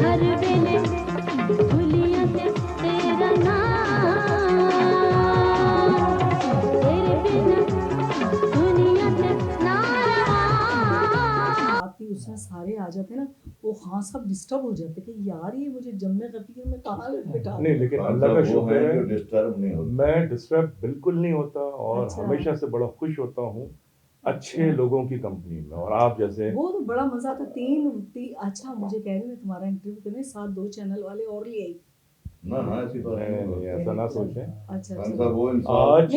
ہر ویلے بھولیاں تے تیرا نام، تیرے بن دنیا تے نہ رہا۔ آتی اس میں سارے آ جاتے ہیں نا، وہ خان صاحب ڈسٹرب ہو جاتے کہ یار یہ مجھے جمع غفیر میں کہاں بٹھا نہیں، لیکن اللہ کا شکر ہے ڈسٹرب نہیں ہوتا، میں ڈسٹرب بالکل نہیں ہوتا، اور اچھا۔ ہمیشہ سے بڑا خوش ہوتا ہوں اچھے لوگوں کی کمپنی میں، اور آپ جیسے وہ تو بڑا مزہ آتا۔ اچھا مجھے کہہ رہے میں تمہارا انٹرویو کرنے ساتھ 2 چینل والے اور لے آئی۔ نہ ایسی بات نہیں، ایسا نہ سوچیں۔ اچھا خان صاحب وہ انسان آج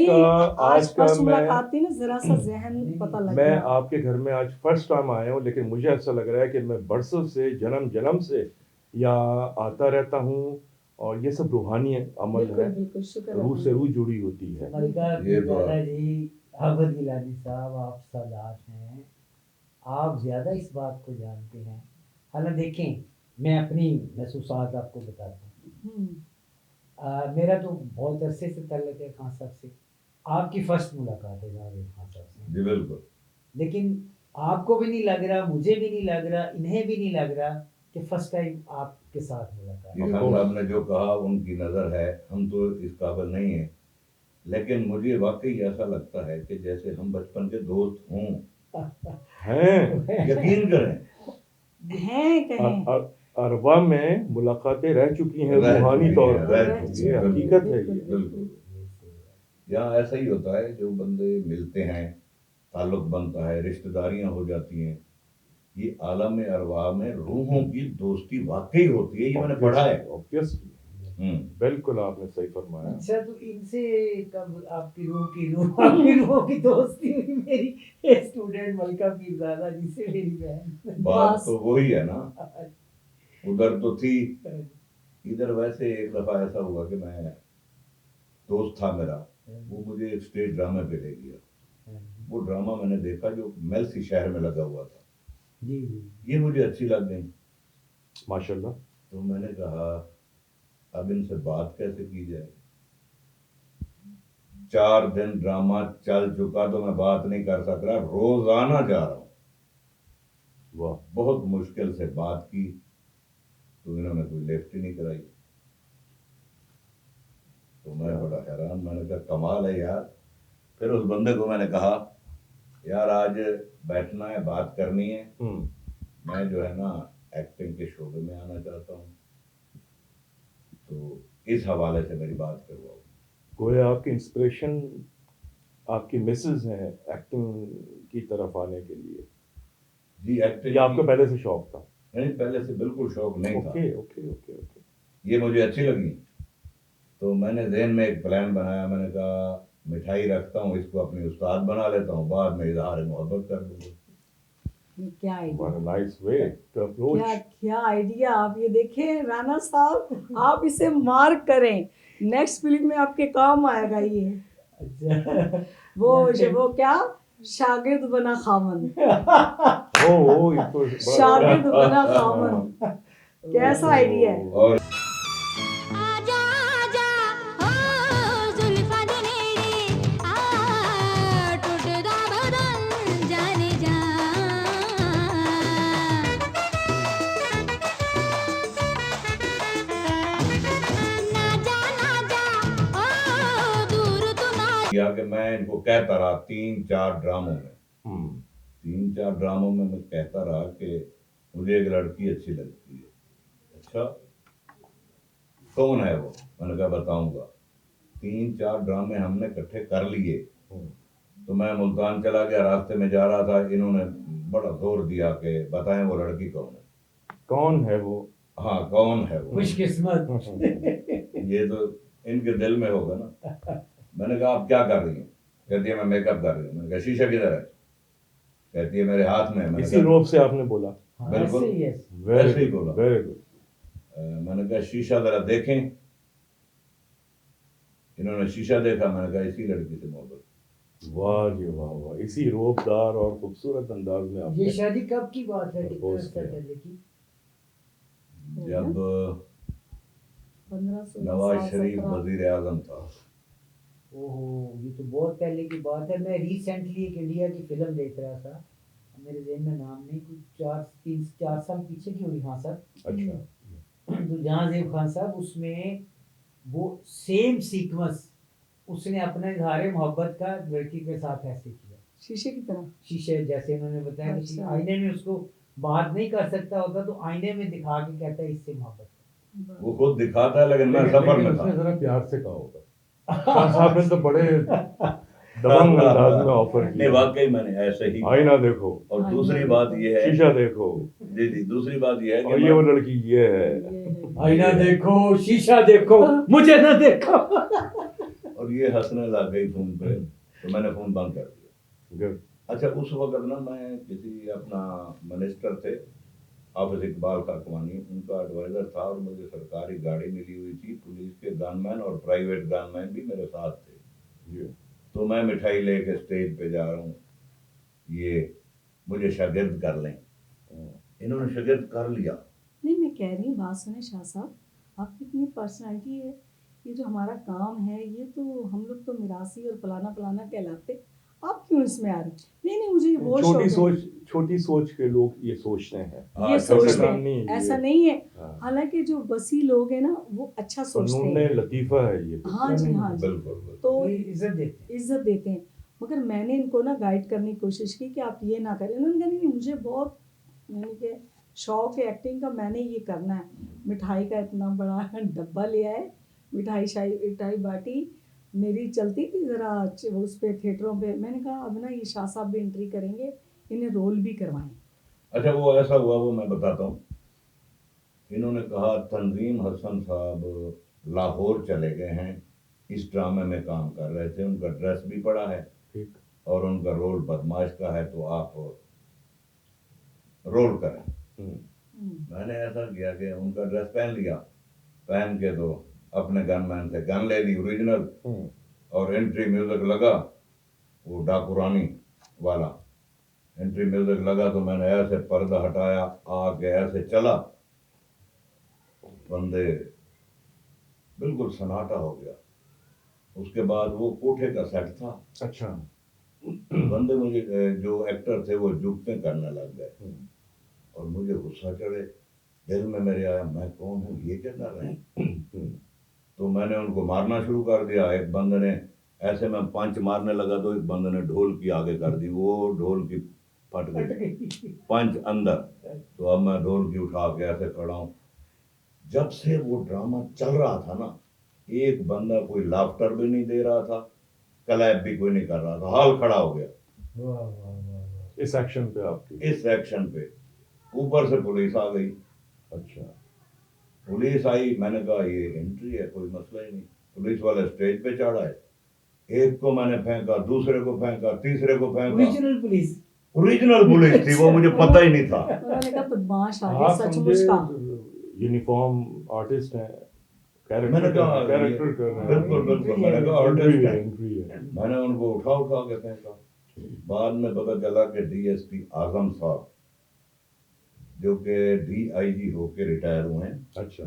کا فرسٹ میں ملاقات تھی نا، ذرا سا ذہن پتہ لگ میں گیا۔ آپ کے گھر میں آج فرسٹ ٹائم آیا ہوں، لیکن مجھے ایسا لگ رہا ہے کہ میں برسوں سے جنم سے یا آتا رہتا ہوں، اور یہ سب روحانی عمل ہے، بالکل شکر روح سے روح جڑی ہوتی ہے۔ ملکہ یہ تو دادا جی، حافظ گیلانی صاحب، آپ سادات ہیں، آپ زیادہ اس بات کو جانتے ہیں۔ حالانکہ دیکھیں، میں اپنی محسوسات آپ کو بتاتا ہوں۔ میرا تو بہت عرصے سے تعلق ہے خان صاحب سے، آپ کی فرسٹ ملاقات ہے جاوید خان صاحب سے، جی بالکل، لیکن آپ کو بھی نہیں لگ رہا، مجھے بھی نہیں لگ رہا، انہیں بھی نہیں لگ رہا کہ فرسٹ ٹائم آپ کے ساتھ ملاقات یہ خان صاحب نے جو کہا ان کی نظر ہے، ہم تو اس قابل نہیں ہیں، لیکن مجھے واقعی ایسا لگتا ہے کہ جیسے ہم بچپن کے دوست ہوں۔ ہیں یقین کریں، ہیں کہیں اروا میں ملاقاتیں رہ چکی ہیں روحانی طور پر، یہ حقیقت ہے۔ یہ بالکل یہاں ایسا ہی ہوتا ہے، جو بندے ملتے ہیں، تعلق بنتا ہے، رشتہ داریاں ہو جاتی ہیں، یہ عالم ارواح میں روحوں کی دوستی واقعی ہوتی ہے، یہ میں نے پڑھا ہے۔ Obviously، بالکل آپ نے صحیح فرمایا۔ اچھا، تو ان سے کب آپ کی روح کی روحوں کی دوستی ہوئی؟ میری اسٹوڈنٹ ملکہ پیرزادہ جی سے میری بہن۔ بات تو وہی ہے نا، ادھر تو تھی، ادھر ویسے ایک دفعہ ایسا ہوا کہ میں دوست تھا میرا، وہ مجھے ایک اسٹیج ڈرامے پہ لے گیا۔ وہ ڈرامہ میں نے دیکھا جو میلسی شہر میں لگا ہوا تھا، جی جی، یہ مجھے اچھی لگ گئی، ماشاءاللہ۔ تو میں نے کہا اب ان سے بات کیسے کی جائے۔ 4 دن ڈرامہ چل چکا تو میں بات نہیں کر سک رہا، روزانہ جا رہا ہوں، واہ، بہت مشکل سے بات کی، تو انہوں نے کوئی لفٹ ہی نہیں کرائی، تو میں بڑا حیران، میں نے کہا کمال ہے یار۔ پھر اس بندے کو میں نے کہا یار آج بیٹھنا ہے، بات کرنی ہے، میں جو ہے نا ایکٹنگ کے شعبے میں آنا چاہتا ہوں، تو اس حوالے سے میری بات کرواؤ۔ گویا آپ کی انسپریشن آپ کی مسز ہیں ایکٹنگ کی طرف آنے کے لیے، جی ایکٹنگ یا آپ کو پہلے سے شوق تھا؟ نہیں، پہلے سے بالکل شوق نہیں تھا، اوکے۔ یہ مجھے اچھی لگی، تو میں نے ذہن میں ایک پلان بنایا، میں نے کہا مٹھائی رکھتا ہوں، اس کو اپنی استاد بنا لیتا ہوں، بعد میں اظہار محبت کر دوں گا۔ کیا نائس وے ٹو اپروچ۔ کیا آئیڈیا! آپ یہ دیکھیں رانا صاحب، آپ اسے مارک کریں، نیکسٹ فلم میں آپ کے کام آئے گا یہ۔ وہ کیا شاگرد بنا خاون، شاگرد بنا خاون، کیسا آئیڈیا ہے! اور آجا آجا او زلفاں دے نیڑے آ، ٹوٹدا بدن جانے جا، نہ جا او دور تو نہ کیا کہ میں ان کو کہتا رہا 3-4 ڈراموں میں، 3-4 ڈراموں میں کہتا رہا کہ مجھے ایک لڑکی اچھی لگتی ہے۔ اچھا کون ہے وہ؟ میں نے کہا بتاؤں گا۔ 3-4 ڈرامے ہم نے اکٹھے کر لیے، تو میں ملتان چلا گیا، راستے میں جا رہا تھا، انہوں نے بڑا زور دیا کہ بتائیں وہ لڑکی کون ہے۔ کون ہے وہ؟ ہاں کون ہے وہ؟ خوش قسمت۔ یہ تو ان کے دل میں ہوگا نا۔ میں نے کہا آپ کیا کر رہی ہیں؟ کہتی ہے میں میک اپ کر رہی ہوں۔ میں نے کہا شیشہ کدھر ہے؟ کہتی ہے میرے ہاتھ میں۔ اسی روپ سے آپ نے بولا؟ بالکل ویری ہی بولا۔ Very good. میں نے کہا شیشہ ذرا دیکھیں، انہوں نے شیشہ دیکھا، میں نے کہا اسی لڑکی سے محبت۔ واہ جی واہ واہ، اسی روبدار اور خوبصورت انداز میں آپ یہ نے شادی کب کی بات ہے؟ کتنے عرصہ پہلے کی؟ جب 1500 نواز شریف وزیر اعظم تھا۔ اوہ، یہ تو بہت پہلے کی بات ہے۔ میں ریسنٹلی ایک انڈیا کی فلم دیکھ رہا تھا، میرے ذہن میں نام نہیں، کچھ 4 سال پیچھے کی ہوئی. ہاں سر. اچھا تو جہاں زیب خان صاحب اس میں وہ سیم سیکوینس اس نے اپنا اظہار محبت کا لڑکی کے ساتھ ایسے کیا، شیشے کی طرح. شیشے جیسے انہوں نے بتایا کہ اچھا. آئینے میں اس کو بات نہیں کر سکتا ہوتا تو آئینے میں دکھا کے کہتا ہے اس سے محبت ہے. وہ خود دکھاتا ہے لیکن میں سفر میں اس تھا. نے ذرا پیار سے کہا ہوگا. شاہ صاحب نے تو بڑے دبنگ انداز میں آفر نہیں کیا. واقعی میں نے ایسے ہی. آئینہ دیکھو اور دوسری بات یہ ہے، شیشہ دیکھو، جی جی دوسری بات یہ ہے اور کہ یہ وہ لڑکی یہ ہے. آئینہ دیکھو، شیشہ دیکھو، مجھے نہ دیکھو. اور یہ ہنسنے لگ گئی فون پہ تو میں نے فون بند کر دیا. Good. اچھا اس وقت نا میں کسی اپنا منسٹر تھے حافظ اقبال خاکوانی، ان کا ایڈوائزر تھا، اور مجھے سرکاری گاڑی ملی ہوئی تھی، پولیس کے گن مین اور پرائیویٹ گن مین بھی میرے ساتھ تھے. جی. تو میں مٹھائی لے کے اسٹیج پہ جا رہا ہوں، یہ مجھے شاگرد کر لیں. انہوں نے شاگرد کر لیا. نہیں میں کہہ رہی ہوں بات سنیں شاہ صاحب، آپ کی اتنی پرسنالٹی ہے، یہ جو ہمارا کام ہے یہ تو ہم لوگ تو میراثی اور فلانا کہلاتے، آپ کیوں اس میں آ رہے ہیں؟ نہیں مجھے وہ چھوٹی سوچ کے لوگ یہ سوچتے ہیں. یہ سوچتے نہیں ہیں، ہے ایسا یہ. نہیں ہے. ہاں. حالانکہ جو وسیع لوگ ہیں نا وہ اچھا سوچتے فنون ہیں. لطیفہ ہے یہ. ہاں جی ہاں جی. بالکل بالکل. تو عزت دیتے ہیں. عزت دیتے ہیں. مگر میں نے ان کو نا گائیڈ کرنے کی کوشش کی کہ آپ یہ نہ کریں. انہوں نے کہا نہیں مجھے بہت یعنی کہ شوق ہے ایکٹنگ کا، میں نے یہ کرنا ہے. مٹھائی کا اتنا بڑا ڈبہ لیا ہے، مٹھائی باٹی میری چلتی تھی ذرا اس پہ تھیٹروں پہ. میں نے کہا اب نا یہ شاہ صاحب بھی انٹری کریں گے، انہیں رول بھی کروائیں. اچھا وہ ایسا ہوا، وہ میں بتاتا ہوں. انہوں نے کہا تنظیم حسن صاحب لاہور چلے گئے ہیں، اس ڈرامے میں کام کر رہے تھے، ان کا ڈریس بھی پڑا ہے ٹھیک. اور ان کا رول بدماش کا ہے، تو آپ رول کریں. میں نے ایسا کیا کہ ان کا ڈریس پہن لیا، پہن کے تو اپنے گن مین سے گن لے لی اوریجنل، اور انٹری میوزک لگا وہ ڈاکو رانی والا. انٹری میوزک لگا تو میں نے ایسے پردہ ہٹایا، آ کے ایسے چلا، بندے بالکل سناٹا ہو گیا. اس کے بعد وہ کوٹھے کا سیٹ تھا. اچھا. بندے مجھے جو ایکٹر تھے وہ جھکتے کرنے لگ گئے اور مجھے غصہ چڑھے. دل میں میرے آیا میں کون ہوں، یہ کیا کر رہے ہیں. تو میں نے ان کو مارنا شروع کر دیا. ایک بندے نے ایسے میں پنچ مارنے لگا تو ایک بندے نے ڈھول کی آگے کر دی، وہ ڈھول کی پھٹ گئی، پنچ اندر. تو اب میں ڈھول کی اٹھا کے ایسے کھڑا ہوں. جب سے وہ ڈرامہ چل رہا تھا نا، ایک بندہ کوئی لافٹر بھی نہیں دے رہا تھا، کلیپ بھی کوئی نہیں کر رہا تھا، حال کھڑا ہو گیا. اس ایکشن پہ آپ کی. اس ایکشن پہ اوپر سے پولیس آ گئی. اچھا. پولیس آئی، میں نے کہا یہ انٹری ہے، کوئی مسئلہ ہی نہیں. پولیس والے اسٹیج پہ چڑھا ہے، ایک کو میں نے پھینکا، دوسرے کو پھینکا، تیسرے کو پھینکا. اوریجنل پولیس، اوریجنل پولیس تھی وہ، مجھے پتہ ہی نہیں تھا. انہوں نے کہا بدماش آ گیا آپ سچ سمجھے مچ کا. یونیفارم آرٹسٹ ہیں، میں نے کہا کیریکٹر کر رہے ہیں. بالکل بالکل، میں نے کہا آرٹسٹ ہے. انٹری ہے. میں نے ان کو اٹھا کے پھینکا. بعد میں پتہ چلا کہ ڈی ایس پی اعظم صاحب جو کہ ڈی آئی جی ہو کے ریٹائر ہوئے ہیں، اچھا.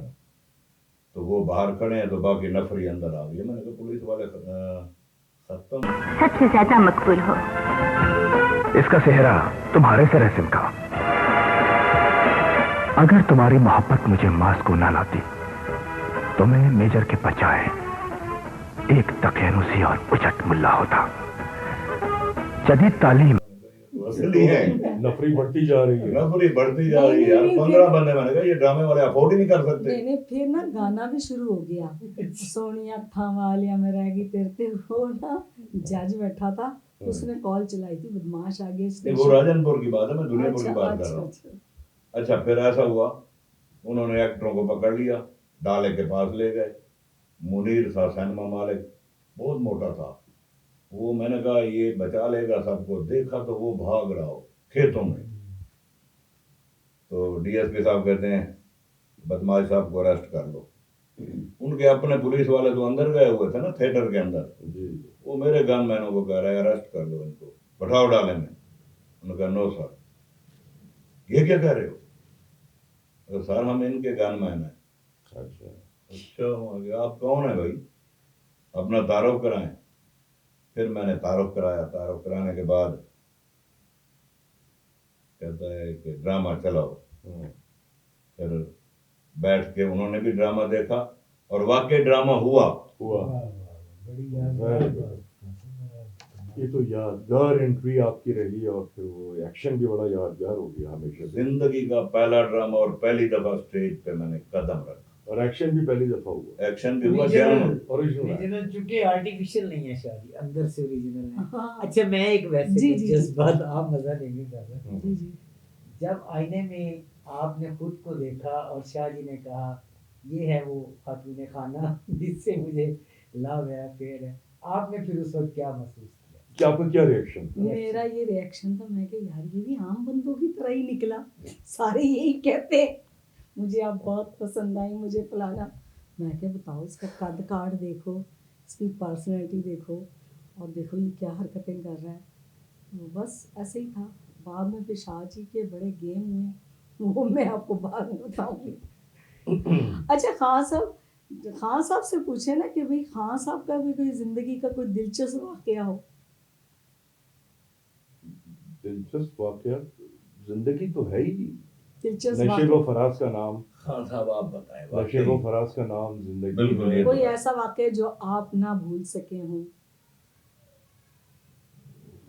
تو وہ باہر کھڑے ہیں، تو باقی نفری اندر آ گئی. میں نے کہا پولیس والے ختم. سب سے زیادہ مقبول ہو. اس کا صحرا تمہارے سر ہے سمکا. اگر تمہاری محبت مجھے ماسکو نہ لاتی تو میں میجر کے بجائے ایک تقینوسی اور اچٹ ملا ہوتا. جدید تعلیم اصلی ہے، نفری بڑھتی جا رہی ہے. نفری بڑھتی جا رہی ہے یار. 15 بندے، میں نے کہا یہ ڈرامے والے افورڈ ہی نہیں کر سکتے. نہیں نہیں پھر نا گانا بھی شروع ہو گیا، سونیا تھا والیاں میں رہ گئی تیرتے. وہ نا جج بیٹھا تھا، اس نے کال چلائی تھی بدماش آگے. وہ راجن پور کی بات ہے، میں دنیا پور کی بات کر رہا ہوں. اچھا پھر ایسا ہوا، انہوں نے ایکٹروں کو پکڑ لیا، ڈالے کے پاس لے گئے. منیر تھا سینما مالک، بہت موٹا تھا وہ. میں نے کہا یہ بچا لے گا سب کو. دیکھا تو وہ بھاگ رہا ہو کھیتوں میں. تو ڈی ایس پی صاحب کہتے ہیں بدماش صاحب کو اریسٹ کر لو. ان کے اپنے پولیس والے تو اندر گئے ہوئے تھے نا تھیٹر کے اندر. وہ میرے گن مینوں کو کہہ رہے ہیں اریسٹ کر لو ان کو، بٹھاؤ ڈالے میں. انہوں نے کہا نو سر. یہ کیا کہہ رہے ہو؟ سر ہم ان کے گن مین ہیں. اچھا. اچھا آپ کون ہیں بھائی، اپنا تعارف کرائیں. پھر میں نے تعارف کرایا. تعارف کرانے کے بعد कहता है कि ड्रामा चलाओ। हम्म, फिर बैठ के उन्होंने भी ड्रामा देखा और वाकई ड्रामा हुआ। हुआ। बड़ी Very good. ये तो यादगार एंट्री आपकी रही और फिर वो एक्शन भी बड़ा यादगार हो गया हमेशा से। जिंदगी का पहला ड्रामा और पहली दफा स्टेज पे मैंने कदम रखा। और एक्शन भी पहली दफा हुआ। एक्शन भी हुआ, जेन्युइन। ओरिजिनल, चूंकि आर्टिफिशियल नहीं है शादी, अंदर से ओरिजिनल है। हाँ। अच्छा, मैं एक वैसे जी, जी, जी। जज्बात, आप मजा नहीं कर रहे। जी जी जब आईने में आपने खुद को देखा और शाह जी ने कहा ये है वो खातून खाना जिससे मुझे लव है, प्यार है, आपने फिर उस वक्त क्या महसूस किया? क्या आपका क्या रिएक्शन? मेरा ये रिएक्शन था, मैं कि यार ये भी आम बंदों की तरह ही निकला, सारे यही कहते हैं मुझे आप बहुत पसंद आई, मुझे फलाना। मैं क्या बताओ, इसका कद काट देखो, इसकी पर्सनैलिटी देखो, और देखो ये क्या हरकतें कर रहा है। तो बस ऐसे ही था। बाद में फिर शाह जी के बड़े गेम हुए, वो मैं आपको बाद में बताऊंगी। अच्छा खान साहब से पूछे ना कि भाई खान साहब का भी कोई जिंदगी का कोई दिलचस्प वाकया हो। दिलचस्प वाकया जिंदगी तो है ही। दिलचस्प नशेब वाकया फराज का नाम, खान साहब आप बताएं। नशेब वाकई फराज का नाम जिंदगी बिल्कुल, है। ये कोई ऐसा वाकया जो आप ना भूल सके हों।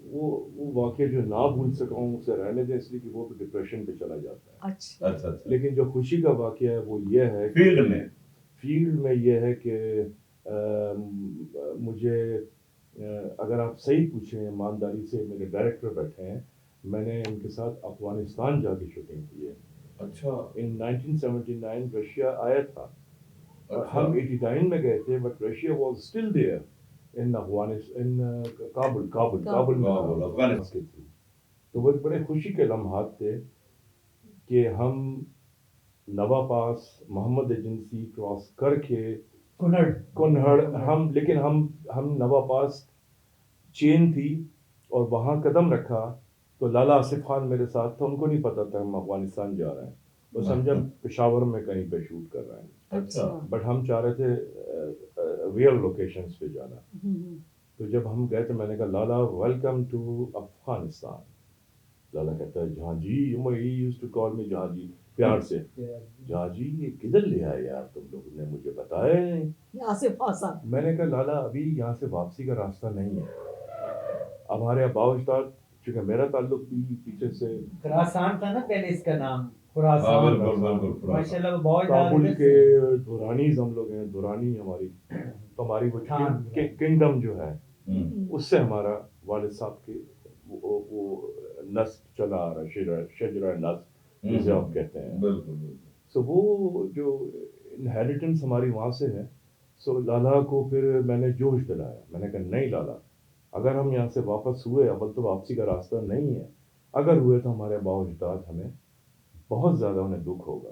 वो वाकया जो ना भूल सका हूँ उसे रहने दें, इसलिए कि वो तो डिप्रेशन पे चला जाता है। अच्छा अच्छा अच्छा। लेकिन जो खुशी का वाकया है वो ये है कि फील्ड में ये है कि मुझे अगर आप सही पूछें ईमानदारी से, मेरे डायरेक्टर बैठे हैं, मैंने इनके साथ अफगानिस्तान जाके शूटिंग की है। अच्छा। इन 1979 रशिया आया था और अच्छा। हम 89 में गए थे, but Russia was still there in Afghanistan, in Kabul में अफगानिस्तान के थ्रू। तो वो एक बड़े खुशी के लम्हात थे कि हम नवा पास मोहम्मद एजेंसी क्रॉस करके कुनहड़ हम नवा पास चेन थी और वहाँ कदम रखा तो लाला आसिफ खान मेरे साथ था। उनको नहीं पता था हम अफगानिस्तान जा रहे हैं, वो समझा हम पेशावर में कहीं पे शूट कर रहे हैं। अच्छा बट हम चाह रहे थे रियल लोकेशंस पे जाना। तो जब हम गए तो मैंने कहा लाला वेलकम टू अफगानिस्तान। लाला कहता है Jahan ji, he used to call me Jahan ji, प्यार से, जहाँ जी ये किधर ले आए यार, तुम लोगों ने मुझे बताया नहीं। यहाँ से फंसा। मैंने कहा लाला अभी यहाँ से वापसी का रास्ता नहीं है। अब हमारे अबाउजदाद, चूंकि मेरा ताल्लुक भी पीछे से खुरासान था ना पहले इसका नाम, हाँ, खुरासान। बिल्कुल। माशाल्लाह बहुत काबुल के दुरानीज हम लोग हैं, दुरानी हमारी, तो हमारी वो किंगडम जो है उससे हमारा वालिद साहब के वो नस्ब चला आ रहा, शजरा नस्ब जिसे आप कहते हैं। बिल्कुल। सो वो जो इनहेरिटेंस हमारी वहाँ से है। सो लाला को फिर मैंने जोश दिलाया, मैंने कहा नहीं लाला, अगर हम यहाँ से वापस हुए, अव्वल तो वापसी का रास्ता नहीं है, अगर हुए तो हमारे बावजूद हमें बहुत ज़्यादा उन्हें दुख होगा,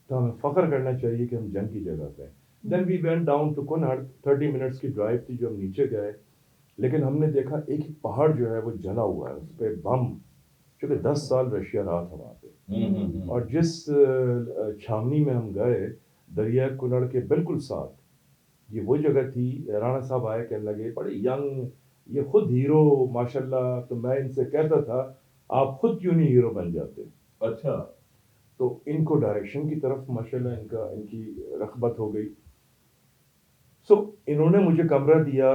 तो हमें फ़ख्र करना चाहिए कि हम जंग की जगह पे। Then we went down to Kunhar, 30 minutes की ड्राइव थी जो हम नीचे गए, लेकिन हमने देखा एक पहाड़ जो है वो जला हुआ है, उस पर बम, चूँकि 10 साल रशिया रहा था वहाँ पे। और जिस छावनी में हम गए, दरिया कुनहड़ के बिल्कुल साथ, ये वो जगह थी। राणा साहब आए, कहने लगे बड़े यंग, ये खुद हीरो माशाल्लाह। तो मैं इनसे कहता था आप खुद क्यों नहीं हीरो बन जाते। अच्छा। तो इनको डायरेक्शन की तरफ माशाल्लाह इनकी रग़बत हो गई। सो इन्होंने मुझे कमरा दिया,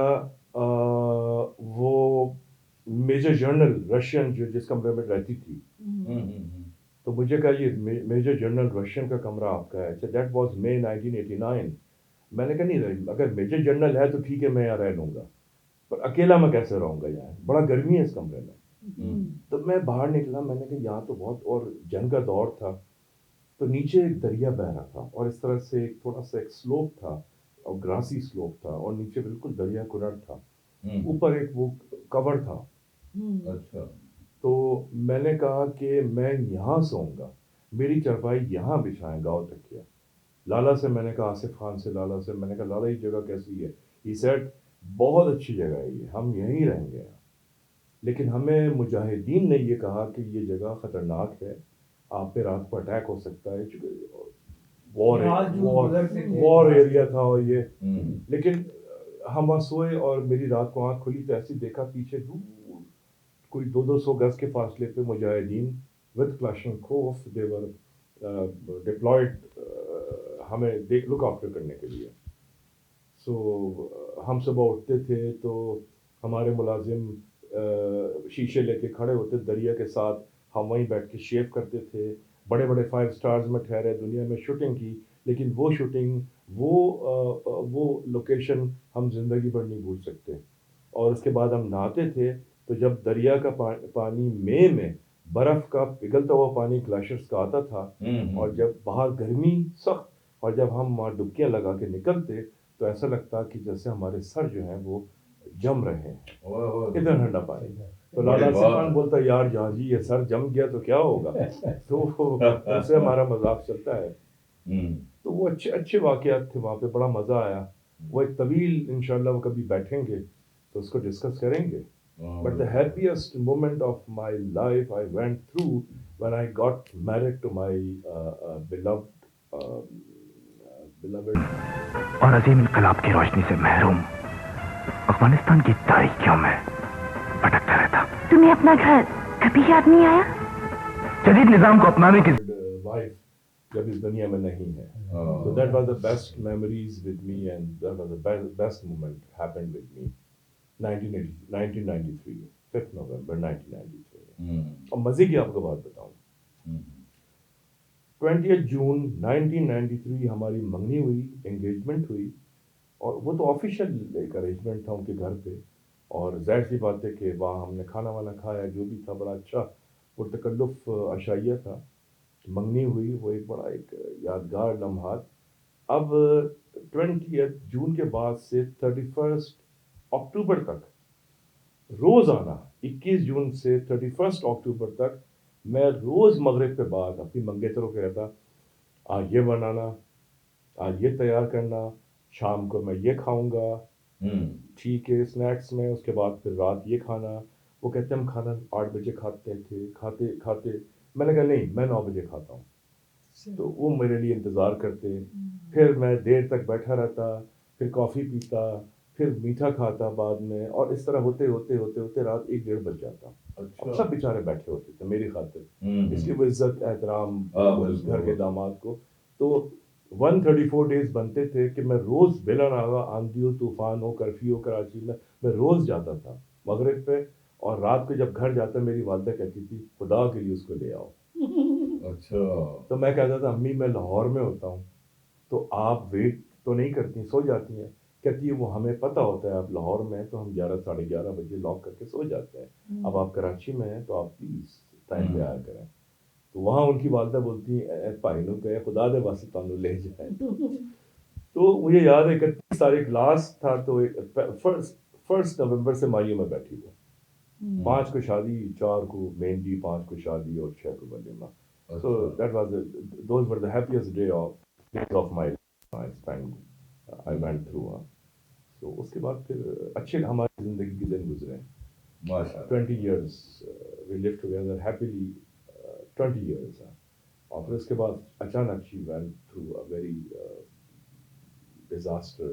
वो मेजर जनरल रशियन जो जिस कमरे में रहती थी, तो मुझे कहा ये मेजर जनरल रशियन का कमरा आपका है। अच्छा, दैट वाज मई 1989। मैंने कहा नहीं, अगर मेजर जनरल है तो ठीक है, मैं यहाँ रह लूँगा, पर अकेला मैं कैसे रहूँगा, यहाँ बड़ा गर्मी है इस कमरे में। तो मैं बाहर निकला, मैंने कहा यहाँ तो बहुत, और जंग का दौर था, तो नीचे एक दरिया बह रहा था और इस तरह से थोड़ा सा एक स्लोप था और ग्रासी स्लोप था, और नीचे बिल्कुल दरिया कुनहड़ था, ऊपर एक वो कवर था। अच्छा। तो मैंने कहा कि मैं यहाँ सोऊंगा, मेरी चरपाई यहाँ बिछाएं, गाँव तकिया। लाला से मैंने कहा, आसिफ खान से, लाला से मैंने कहा लाला ये जगह कैसी है। ही सेड बहुत अच्छी जगह है ये, हम यहीं रहेंगे यहाँ। लेकिन हमें मुजाहिदीन ने ये कहा कि ये जगह ख़तरनाक है, आप पे रात को अटैक हो सकता है, चूँकि वॉर एरिया था और ये। लेकिन हम वहाँ सोए और मेरी रात को आँख खुली तो ऐसी देखा पीछे दूर कोई 200 गज के फासले पे मुजाहिदीन with Kalashnikov they were deployed हमें लुक आफ्टर करने के लिए. सो हम सुबह उठते थे तो हमारे मुलाजिम शीशे लेके खड़े होते दरिया के साथ, हम वहीं बैठ के शेव करते थे. बड़े बड़े 5 स्टार्स में ठहरे, दुनिया में शूटिंग की, लेकिन वो शूटिंग वो लोकेशन हम ज़िंदगी भर नहीं भूल सकते. और उसके बाद हम नहाते थे तो जब दरिया का पानी मई में बर्फ़ का पिघलता हुआ पानी ग्लेशियर्स का आता था, और जब बाहर गर्मी सख्त, और जब हम वहाँ डुबकियाँ लगा के निकलते तो ऐसा लगता कि जैसे हमारे सर जो हैं वो जम रहे हैं, इतना ठंडा पानी. तो लाला खान बोलता यार जहाँ जी ये सर जम गया तो क्या होगा. तो उससे हमारा मजाक चलता है. तो वो अच्छे वाक़यात थे वहाँ पे, बड़ा मज़ा आया. वो एक तवील इंशाल्लाह वो कभी बैठेंगे तो उसको डिस्कस करेंगे. But the happiest moment of my life I went through when I got married to my beloved और अजीम इनकलाब की रोशनी से महरूम अफगानिस्तान की तारीकियों में भटकता रहता. तुम्हें अपना घर कभी याद नहीं आया? जदीद निजाम को अपनाने की wife जब इस दुनिया में नहीं है. So that was the best memories with me, and that was the best moment happened with me. 1993 5 नवंबर 1993. और मज़े की आपको बात बताऊं, 20 जून 1993 हमारी मंगनी हुई, एंगेजमेंट हुई, और वो तो ऑफिशियल एक अरेंजमेंट था उनके घर पे. और ज़ाहिर सी बात है कि वहाँ हमने खाना वाना खाया, जो भी था बड़ा अच्छा पुरतकल्लुफ़ अशाइया था. मंगनी हुई, वो एक बड़ा एक यादगार लम्हात. अब 20 जून के बाद से 31 अक्टूबर तक रोज़ाना 21 जून से 31 अक्टूबर तक मैं रोज़ मगरिब के बाद अपनी मंगेतरों को कहता, आज ये बनाना, आज ये तैयार करना, शाम को मैं ये खाऊंगा, ठीक है स्नैक्स में, उसके बाद फिर रात ये खाना. वो कहते हम खाना 8 बजे खाते थे, खाते मैंने कहा नहीं मैं 9 बजे खाता हूँ. तो वो मेरे लिए इंतज़ार करते, फिर मैं देर तक बैठा रहता, फिर कॉफ़ी पीता, फिर मीठा खाता बाद में, और इस तरह होते होते रात 1-1:30 बज जाता. अब सब बेचारे बैठे होते थे मेरी खातिर, इसकी वो इज्जत एहतराम उस घर के दामाद को. तो 134 डेज बनते थे कि मैं रोज़ बिला नागा, आंधी हो तूफान हो, कर्फ्यू हो कराची में, मैं रोज़ जाता था मगरिब पे. और रात को जब घर जाता मेरी वालदा कहती थी खुदा के लिए उसको ले आओ. अच्छा. तो मैं कहता था अम्मी मैं लाहौर में होता हूँ, तो आप वेट तो नहीं करती, सो जाती हैं. कहती है वो हमें पता होता है आप लाहौर में हैं, तो हम 11 साढ़े 11 बजे लॉक करके सो जाते हैं. अब आप कराची में हैं तो आप प्लीज़ टाइम पे आया करें. तो वहाँ उनकी वालदा बोलती हैं भाई नु कहे खुदा दे वास्ते तानू ले जाए. तो मुझे याद है 31 तारीख लास्ट था, तो 1 नवंबर से माइयों में बैठी हुई. 5 को शादी, 4 को मेहंदी, 5 को शादी और 6 को walima. So that was those were the happiest days of my life I went through. तो उसके बाद फिर अच्छे हमारी ज़िंदगी के दिन गुजरे. माशाअल्लाह 20 years we lived together happily, 20 years. और फिर उसके बाद अचानक she went through a very disaster.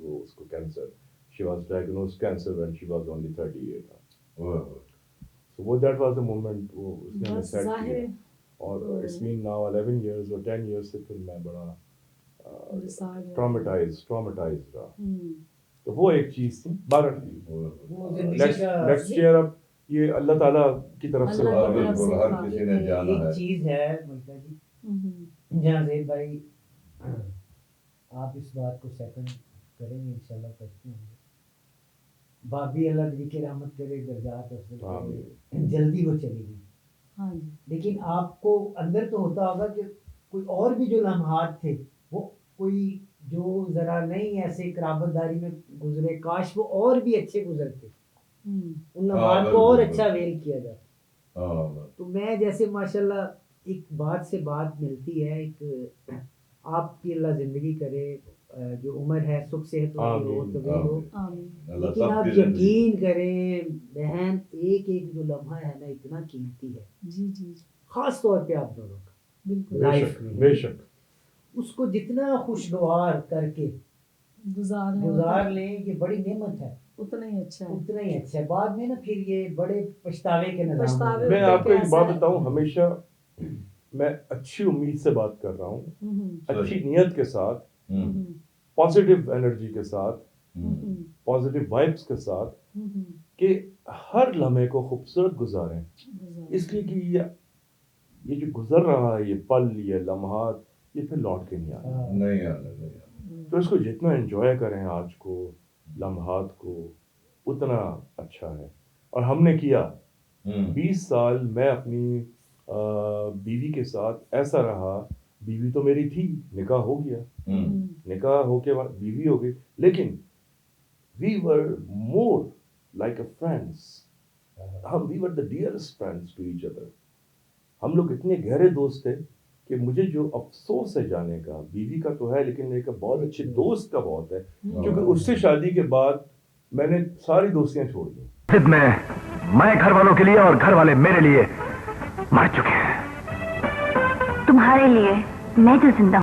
वो उसको cancer, she was diagnosed cancer when she was only 38. So वो that was the moment वो उसने हमें सेट किया. और it's been now 11 years or 10 years से फिर मैं बड़ा ट्रॉमेटाइज्ड रहा. तो वो एक चीज़ थी. नेक्स्ट ईयर अब ये अल्लाह ताला की तरफ से हर किसी ने जाना है. एक चीज़ है मलिका जी, जहाँ से भाई आप इस बात को सेकंड करेंगे इंशाल्लाह, करते होंगे. भाभी अल्लाह नबी की रहमत करे, दर्जात अफजल, जल्दी वो चली गई. हाँ जी. लेकिन आपको अंदर तो होता होगा कि कोई और भी जो लम्हात थे, वो कोई जो ज़रा नहीं ऐसे कराबतदारी में गुजरे, काश वो और भी अच्छे गुजरते, उन लम्हात को और अच्छा वेल किया जाता. तो मैं जैसे माशाल्लाह एक बात से बात मिलती है, एक आपकी अल्लाह ज़िंदगी करे, जो उम्र है सुख सेहत हो तो लेकिन आप यकीन करें बहन, एक एक जो लम्हा है ना इतना कीमती है. जी जी. खास तौर पे आप दोनों का बिल्कुल लाइफ में बेशक उसको जितना खुशगवार करके गुजार लें, ये बड़ी नेमत है. उतना ही अच्छा है। उतना ही अच्छा है। बाद में ना फिर ये बड़े पछतावे के नज़ाम पछतावे होते मैं हैं। आपको एक कैसा बात है? बताऊं, हमेशा मैं अच्छी उम्मीद से बात कर रहा हूँ, हम्म, अच्छी नीयत के साथ, हम्म, पॉजिटिव एनर्जी के साथ, हम्म, पॉजिटिव वाइब्स के साथ, हम्म, कि हर लम्हे को खूबसूरत गुजारें। गुजारा। इसलिए कि ये जो गुजर रहा है, ये पल, ये लम्हात, ये फिर लौट के नहीं आना। हाँ। नहीं आना, नहीं आना। तो इसको जितना एंजॉय करें आज को, लम्हात को, उतना अच्छा है। और हमने किया 20 साल मैं अपनी बीवी के साथ ऐसा रहा। बीवी तो मेरी थी, निकाह हो गया, निकाह होके बाद बीवी हो गई, लेकिन we were more like a friends. We were the dearest friends to each other. हम लोग इतने गहरे दोस्त थे कि मुझे जो अफसोस है जाने का, बीवी का तो है लेकिन एक बहुत अच्छे दोस्त का बहुत है, क्योंकि उससे शादी के बाद मैंने सारी दोस्तियां छोड़ दी। जिद में मैं घर वालों के लिए और घर वाले मेरे लिए मर चुके हैं। तुम्हारे लिए मैं जो जिंदा